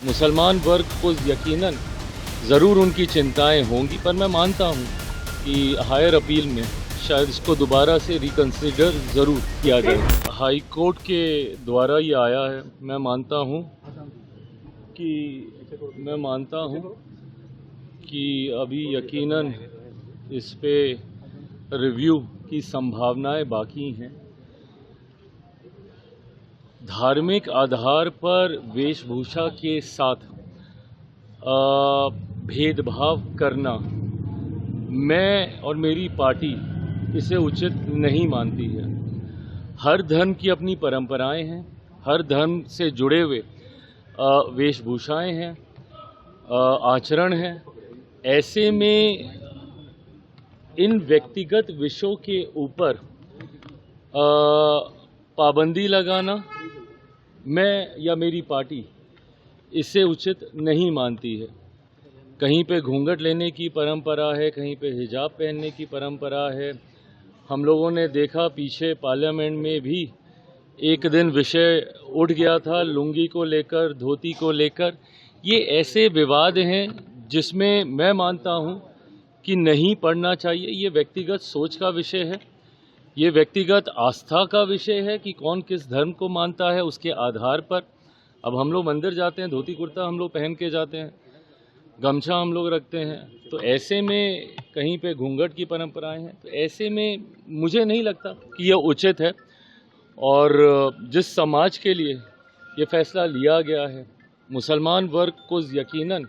मुसलमान वर्ग को यकीनन ज़रूर उनकी चिंताएं होंगी, पर मैं मानता हूं कि हायर अपील में शायद इसको दोबारा से रिकंसिडर ज़रूर किया जाए। हाई कोर्ट के द्वारा ये आया है। मैं मानता हूं कि अभी यकीनन इस पे रिव्यू की संभावनाएं बाकी हैं। धार्मिक आधार पर वेशभूषा के साथ भेदभाव करना मैं और मेरी पार्टी इसे उचित नहीं मानती है। हर धर्म की अपनी परंपराएं हैं, हर धर्म से जुड़े हुए वेशभूषाएं हैं, आचरण हैं। ऐसे में इन व्यक्तिगत विषयों के ऊपर पाबंदी लगाना मैं या मेरी पार्टी इसे उचित नहीं मानती है। कहीं पे घूंघट लेने की परंपरा है, कहीं पे हिजाब पहनने की परंपरा है। हम लोगों ने देखा पीछे पार्लियामेंट में भी एक दिन विषय उठ गया था लुंगी को लेकर, धोती को लेकर। ये ऐसे विवाद हैं जिसमें मैं मानता हूं कि नहीं पढ़ना चाहिए। ये व्यक्तिगत सोच का विषय है, ये व्यक्तिगत आस्था का विषय है कि कौन किस धर्म को मानता है, उसके आधार पर। अब हम लोग मंदिर जाते हैं, धोती कुर्ता हम लोग पहन के जाते हैं, गमछा हम लोग रखते हैं, तो ऐसे में कहीं पे घूंघट की परंपराएं हैं। तो ऐसे में मुझे नहीं लगता कि यह उचित है। और जिस समाज के लिए ये फैसला लिया गया है, मुसलमान वर्ग को यकीनन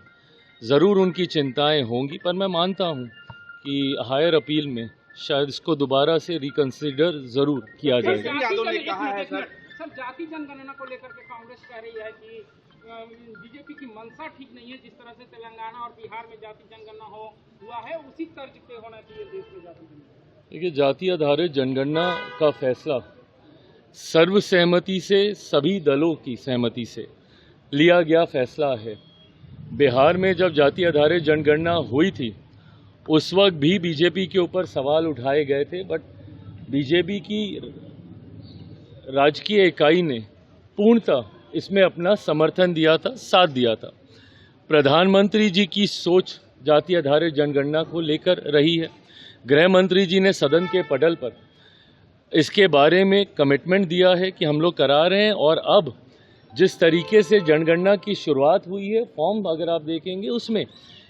ज़रूर उनकी चिंताएं होंगी, पर मैं मानता हूं कि हायर अपील में शायद इसको दोबारा से रिकंसिडर ज़रूर किया जाएगा। यादव ने कहा है सर जाति जनगणना को लेकर के कांग्रेस कह रही है कि बीजेपी की मंशा ठीक नहीं है। जिस तरह से तेलंगाना और बिहार में जाति जनगणना हुआ है, उसी तर्ज पे होना चाहिए देश में जाति जनगणना। देखिए, जाति आधारित जनगणना का फैसला सर्वसहमति से, सभी दलों की सहमति से लिया गया फैसला है। बिहार में जब जाति आधारित जनगणना हुई थी उस वक्त भी बीजेपी के ऊपर सवाल उठाए गए थे, बट बीजेपी की राजकीय इकाई ने पूर्णतः इसमें अपना समर्थन दिया था, साथ दिया था। प्रधानमंत्री जी की सोच जाति आधारित जनगणना को लेकर रही है। गृह मंत्री जी ने सदन के पटल पर इसके बारे में कमिटमेंट दिया है कि हम लोग करा रहे हैं। और अब जिस तरीके से जनगणना की शुरुआत हुई है, फॉर्म अगर आप देखेंगे उसमें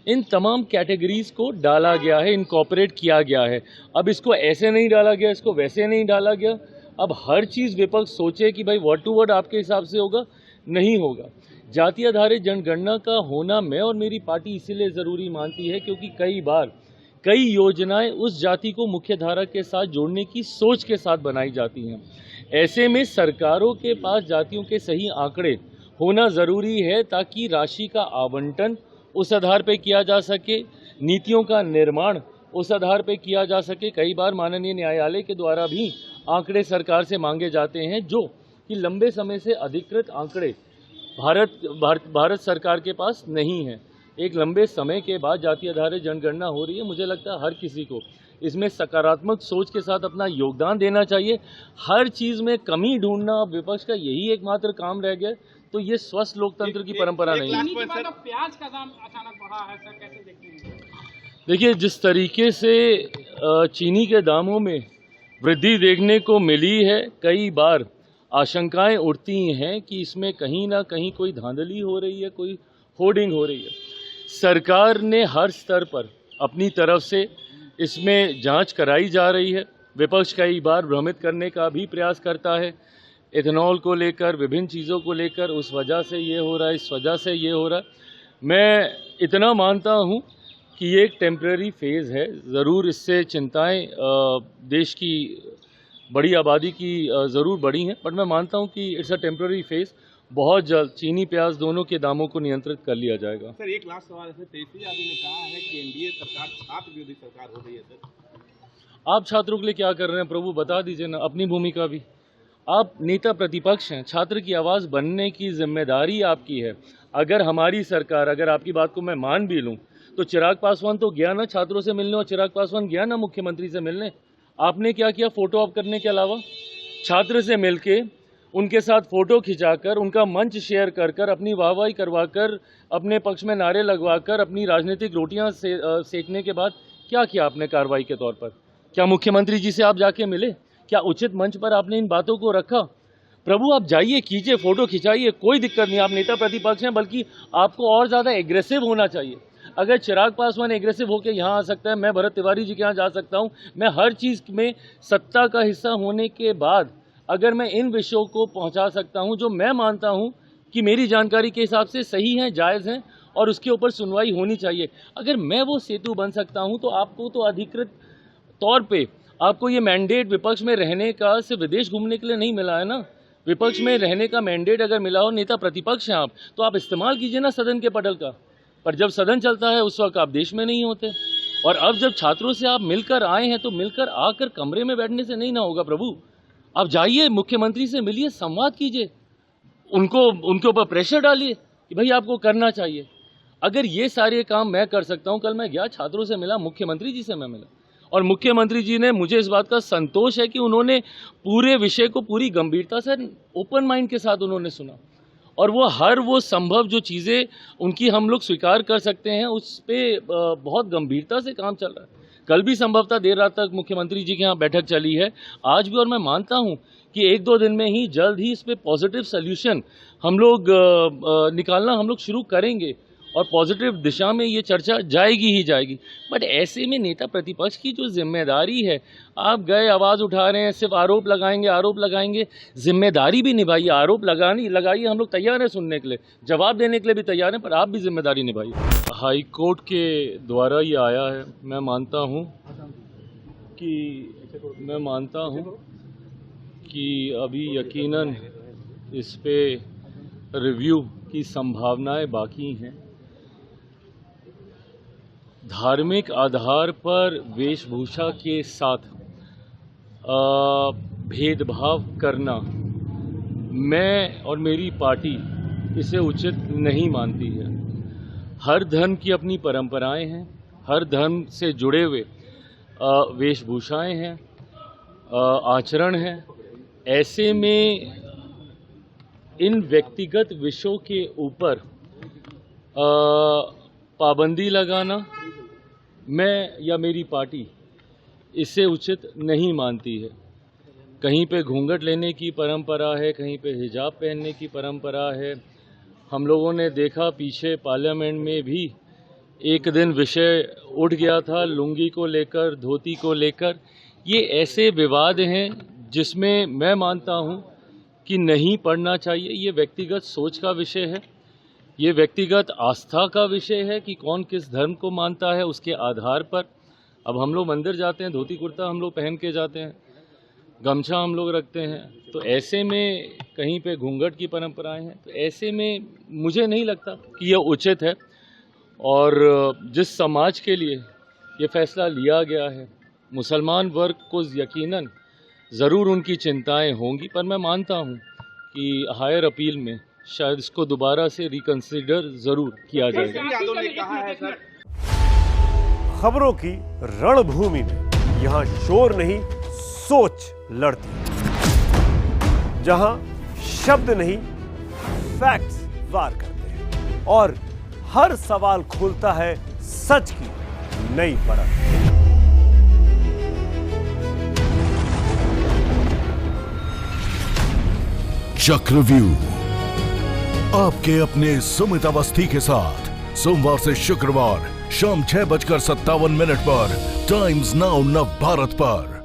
इन तमाम कैटेगरीज को डाला गया है, इनकॉर्पोरेट किया गया है। अब इसको ऐसे नहीं डाला गया, इसको वैसे नहीं डाला गया। अब हर चीज़ विपक्ष सोचे कि भाई वर्ड टू वर्ड आपके हिसाब से होगा, नहीं होगा। जाति आधारित जनगणना का होना मैं और मेरी पार्टी इसीलिए ज़रूरी मानती है क्योंकि कई बार कई योजनाएं उस जाति को मुख्यधारा के साथ जोड़ने की सोच के साथ बनाई जाती हैं। ऐसे में सरकारों के पास जातियों के सही आंकड़े होना ज़रूरी है ताकि राशि का आवंटन उस आधार पर किया जा सके, नीतियों का निर्माण उस आधार पर किया जा सके। कई बार माननीय न्यायालय के द्वारा भी आंकड़े सरकार से मांगे जाते हैं जो कि लंबे समय से अधिकृत आंकड़े भारत सरकार के पास नहीं है। एक लंबे समय के बाद जाति आधारित जनगणना हो रही है। मुझे लगता है हर किसी को इसमें सकारात्मक सोच के साथ अपना योगदान देना चाहिए। हर चीज़ में कमी ढूंढना विपक्ष का यही एकमात्र काम रह गया, तो ये स्वस्थ लोकतंत्र की परंपरा नहीं है। प्याज का दाम अचानक बढ़ा है सर, कैसे देखते हैं? देखिए, जिस तरीके से चीनी के दामों में वृद्धि देखने को मिली है, कई बार आशंकाएं उठती हैं कि इसमें कहीं ना कहीं कोई धांधली हो रही है, कोई होर्डिंग हो रही है। सरकार ने हर स्तर पर अपनी तरफ से इसमें जांच कराई जा रही है। विपक्ष कई बार भ्रमित करने का भी प्रयास करता है, इथेनॉल को लेकर, विभिन्न चीज़ों को लेकर, उस वजह से ये हो रहा है, इस वजह से ये हो रहा है। मैं इतना मानता हूँ कि ये एक टेम्परेरी फेज़ है। ज़रूर इससे चिंताएं देश की बड़ी आबादी की ज़रूर बढ़ी हैं, बट मैं मानता हूं कि इट्स अ टेम्परेरी फेज़। बहुत जल्द चीनी प्याज दोनों के दामों को नियंत्रित कर लिया जाएगा। सर, एक लास्ट सवाल है। तेजस्वी यादव ने कहा है कि एनडीए सरकार छात्र विरोधी सरकार हो रही है। सर, आप छात्रों के लिए क्या कर रहे हैं प्रभु, बता दीजिए ना अपनी भूमिका भी। आप नेता प्रतिपक्ष हैं, छात्र की आवाज़ बनने की जिम्मेदारी आपकी है। अगर हमारी सरकार, अगर आपकी बात को मैं मान भी लूँ तो चिराग पासवान तो गया ना छात्रों से मिलने, और चिराग पासवान गया ना मुख्यमंत्री से मिलने। आपने क्या किया फोटो ऑप करने के अलावा? छात्र से मिलके उनके साथ फोटो खिंचाकर, उनका मंच शेयर कर कर, अपनी वाहवाही करवाकर, अपने पक्ष में नारे लगवाकर, अपनी राजनीतिक रोटियां सेकने के बाद क्या किया आपने कार्रवाई के तौर पर? क्या मुख्यमंत्री जी से आप जाके मिले? क्या उचित मंच पर आपने इन बातों को रखा? प्रभु आप जाइए, कीजिए, फोटो खिंचाइए, कोई दिक्कत नहीं, आप नेता प्रतिपक्ष हैं, बल्कि आपको और ज़्यादा एग्रेसिव होना चाहिए। अगर चिराग पासवान एग्रेसिव होकर यहाँ आ सकता है, मैं भरत तिवारी जी के यहाँ जा सकता हूँ। मैं हर चीज़ में सत्ता का हिस्सा होने के बाद अगर मैं इन विषयों को पहुँचा सकता हूँ जो मैं मानता हूँ कि मेरी जानकारी के हिसाब से सही हैं, जायज़ हैं और उसके ऊपर सुनवाई होनी चाहिए, अगर मैं वो सेतु बन सकता हूँ, तो आपको तो अधिकृत तौर पे आपको ये मैंडेट विपक्ष में रहने का सिर्फ विदेश घूमने के लिए नहीं मिला है ना। विपक्ष में रहने का मैंडेट अगर मिला हो, नेता प्रतिपक्ष हैं आप, तो आप इस्तेमाल कीजिए ना सदन के पटल का। पर जब सदन चलता है उस वक्त आप देश में नहीं होते। और अब जब छात्रों से आप मिलकर आए हैं तो मिलकर आकर कमरे में बैठने से नहीं ना होगा प्रभु। आप जाइए, मुख्यमंत्री से मिलिए, संवाद कीजिए, उनके ऊपर प्रेशर डालिए कि भाई आपको करना चाहिए। अगर ये सारे काम मैं कर सकता हूँ, कल मैं गया, छात्रों से मिला, मुख्यमंत्री जी से मैं मिला और मुख्यमंत्री जी ने, मुझे इस बात का संतोष है कि उन्होंने पूरे विषय को पूरी गंभीरता से, ओपन माइंड के साथ उन्होंने सुना और वो संभव जो चीज़ें उनकी हम लोग स्वीकार कर सकते हैं उस पर बहुत गंभीरता से काम चल रहा है। कल भी संभवतः देर रात तक मुख्यमंत्री जी के यहाँ बैठक चली है, आज भी, और मैं मानता हूँ कि 1-2 दिन में ही जल्द ही इस पर पॉजिटिव सोल्यूशन हम लोग निकालना हम लोग शुरू करेंगे और पॉजिटिव दिशा में ये चर्चा जाएगी ही जाएगी। बट ऐसे में नेता प्रतिपक्ष की जो जिम्मेदारी है, आप गए आवाज़ उठा रहे हैं, सिर्फ आरोप लगाएंगे, जिम्मेदारी भी निभाइए। आरोप लगाइए, हम लोग तैयार हैं सुनने के लिए, जवाब देने के लिए भी तैयार हैं, पर आप भी जिम्मेदारी निभाइए। हाई कोर्ट के द्वारा ये आया है, मैं मानता हूँ कि अभी यकीनन इस पे रिव्यू की संभावनाएं बाकी हैं। धार्मिक आधार पर वेशभूषा के साथ भेदभाव करना मैं और मेरी पार्टी इसे उचित नहीं मानती है। हर धर्म की अपनी परंपराएं हैं, हर धर्म से जुड़े हुए वेशभूषाएं हैं, आचरण हैं। ऐसे में इन व्यक्तिगत विषयों के ऊपर पाबंदी लगाना मैं या मेरी पार्टी इसे उचित नहीं मानती है। कहीं पे घूंघट लेने की परंपरा है, कहीं पे हिजाब पहनने की परंपरा है। हम लोगों ने देखा पीछे पार्लियामेंट में भी एक दिन विषय उठ गया था लुंगी को लेकर, धोती को लेकर। ये ऐसे विवाद हैं जिसमें मैं मानता हूँ कि नहीं पढ़ना चाहिए। ये व्यक्तिगत सोच का विषय है, ये व्यक्तिगत आस्था का विषय है कि कौन किस धर्म को मानता है, उसके आधार पर। अब हम लोग मंदिर जाते हैं, धोती कुर्ता हम लोग पहन के जाते हैं, गमछा हम लोग रखते हैं, तो ऐसे में कहीं पे घूंघट की परंपराएं हैं, तो ऐसे में मुझे नहीं लगता कि यह उचित है। और जिस समाज के लिए ये फैसला लिया गया है, मुसलमान वर्ग को यकीनन ज़रूर उनकी चिंताएं होंगी, पर मैं मानता हूं कि हायर अपील में शायद इसको दोबारा से रिकंसिडर ज़रूर किया जाएगा। यादव ने कहा है सर, खबरों की रणभूमि में यहाँ शोर नहीं सोच लड़ती है, जहां शब्द नहीं फैक्ट्स वार करते हैं और हर सवाल खोलता है सच की नई परत। चक्रव्यूह आपके अपने सुमित अवस्थी के साथ सोमवार से शुक्रवार शाम 6:57 पर टाइम्स नाउ नव भारत पर।